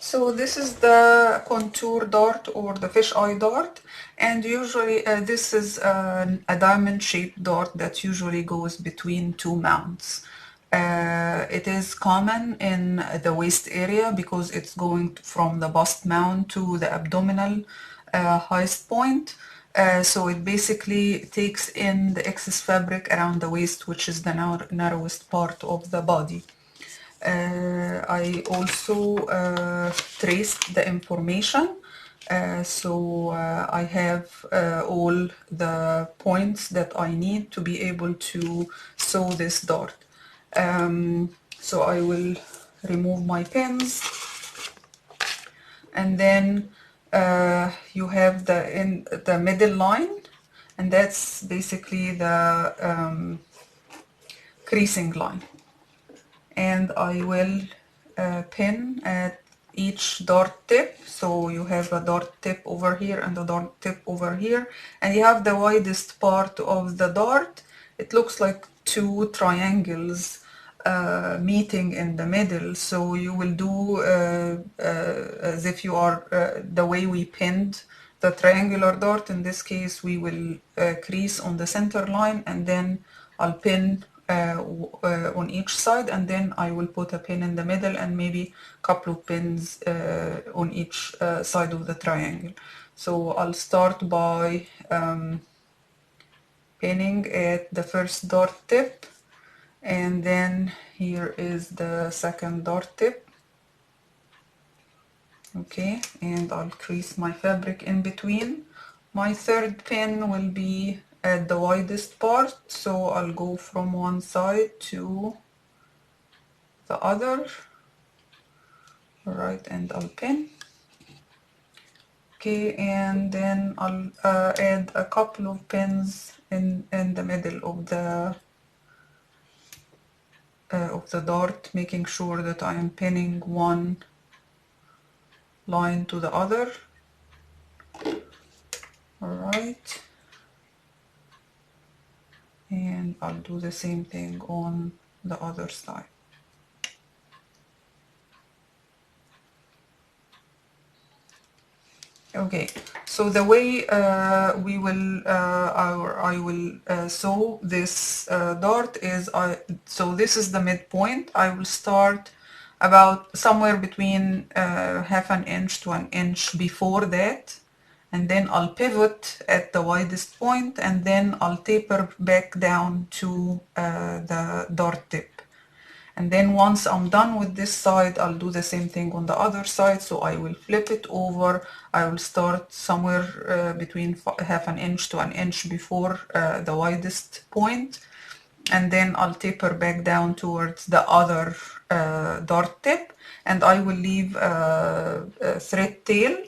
So this is the contour dart or the fisheye dart, and usually this is a diamond shaped dart that usually goes between two mounts. It is common in the waist area because it's going from the bust mount to the abdominal highest point. So it basically takes in the excess fabric around the waist, which is the narrowest part of the body. I also traced the information. I have all the points that I need to be able to sew this dart. So I will remove my pins, and then you have the middle line, and that's basically the creasing line. And I will pin at each dart tip. So you have a dart tip over here and a dart tip over here, and you have the widest part of the dart. It looks like two triangles meeting in the middle. So you will do as if you are the way we pinned the triangular dart. In this case, we will crease on the center line, and then I'll pin on each side, and then I will put a pin in the middle and maybe a couple of pins on each side of the triangle. So I'll start by pinning at the first dart tip, and then here is the second dart tip. Okay, and I'll crease my fabric in between. My third pin will be at the widest part, so I'll go from one side to the other. Alright, and I'll pin. Okay, and then I'll add a couple of pins in the middle of the dart, making sure that I am pinning one line to the other. Alright, and I'll do the same thing on the other side. Okay, so the way I will sew this dart is, so this is the midpoint. I will start about somewhere between half an inch to an inch before that, and then I'll pivot at the widest point, and then I'll taper back down to the dart tip. And then once I'm done with this side, I'll do the same thing on the other side. So I will flip it over. I will start somewhere between half an inch to an inch before the widest point. And then I'll taper back down towards the other dart tip. And I will leave a thread tail.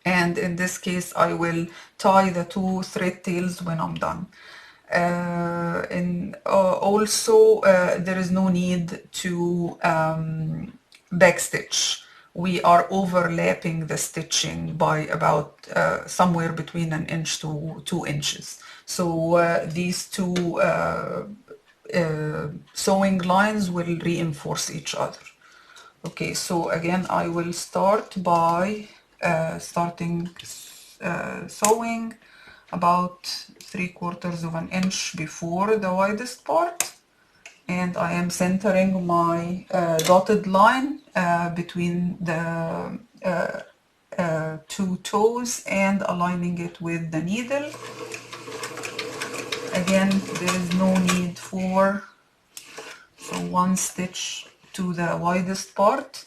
And in this case, I will tie the two thread tails when I'm done. Also, there is no need to backstitch. We are overlapping the stitching by about somewhere between an inch to 2 inches. So these two sewing lines will reinforce each other. Okay, so again, I will start by starting sewing about 3/4 of an inch before the widest part, and I am centering my dotted line between the two toes and aligning it with the needle. Again, there is no need for one stitch to the widest part.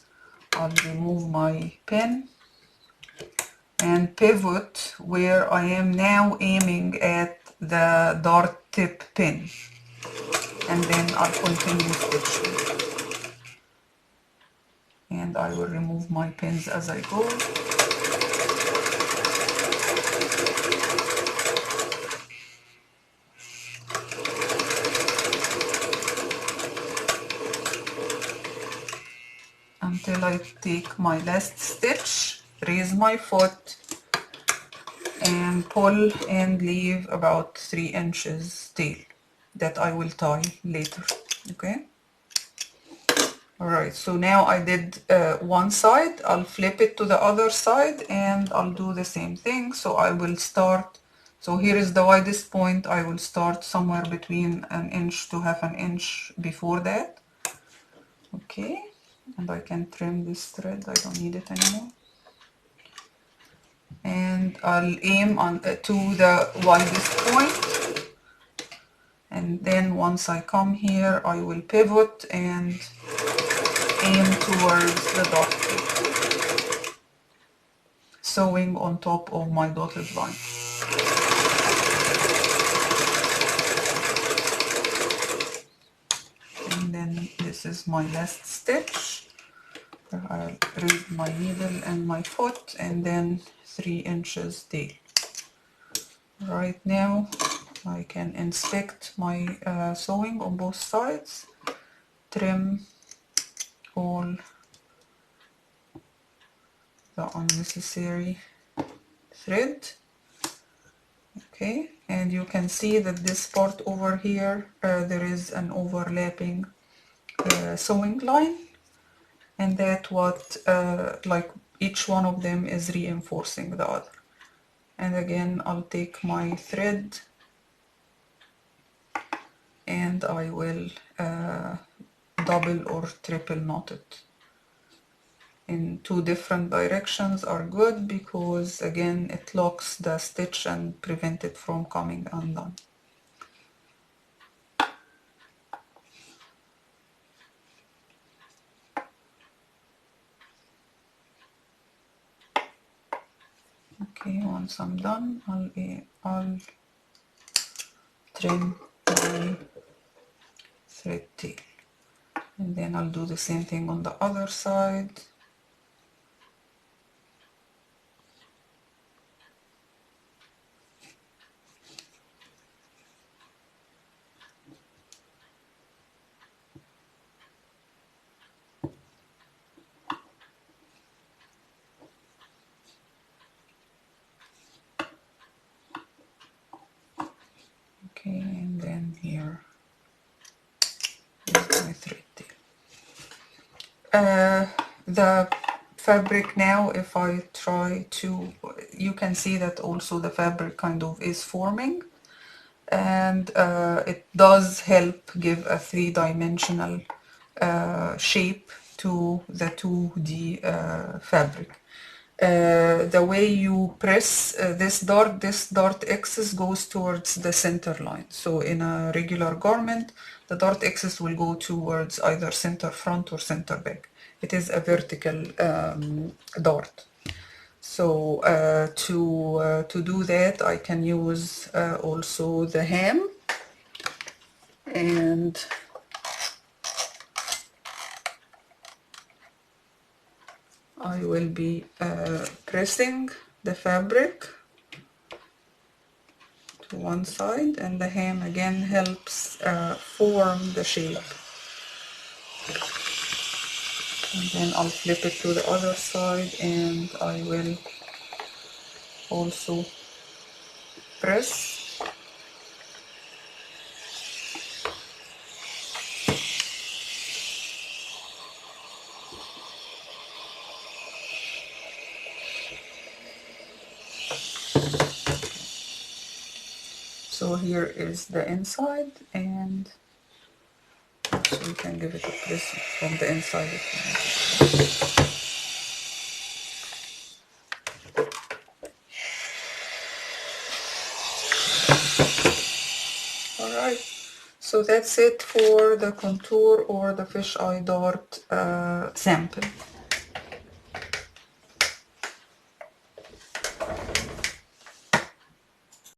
I'll remove my pin and pivot where I am now aiming at the dart tip pin, and then I'll continue stitching, and I will remove my pins as I go. Until I take my last stitch, raise my foot and pull and leave about 3 inches tail that I will tie later. Okay, Alright, so now I did one side. I'll flip it to the other side and I'll do the same thing. So I will start, so here is the widest point. I will start somewhere between an inch to half an inch before that. Okay, and I can trim this thread, I don't need it anymore. And I'll aim on to the widest point. And then once I come here, I will pivot and aim towards the dot tip, sewing on top of my dotted line. And then this is my last stitch. I'll raise my needle and my foot, and then 3 inches tail. Right now I can inspect my sewing on both sides, trim all the unnecessary thread. Okay, and you can see that this part over here, there is an overlapping sewing line, and that what like each one of them is reinforcing the other. And again, I'll take my thread and I will double or triple knot it. In 2 different directions are good because again it locks the stitch and prevent it from coming undone. Okay, once I'm done, I'll trim my thread tail, and then I'll do the same thing on the other side. Okay, and then here is my thread tail. The fabric now, if I try to, you can see that also the fabric kind of is forming, and it does help give a 3-dimensional shape to the 2D fabric. The way you press this dart axis goes towards the center line. So in a regular garment, the dart axis will go towards either center front or center back. It is a vertical dart. So to do that, I can use also the hem, and I will be pressing the fabric to one side, and the hem again helps form the shape. And then I'll flip it to the other side, and I will also press. So here is the inside, and so you can give it a press from the inside if you want. Alright, so that's it for the contour or the fisheye dart sample.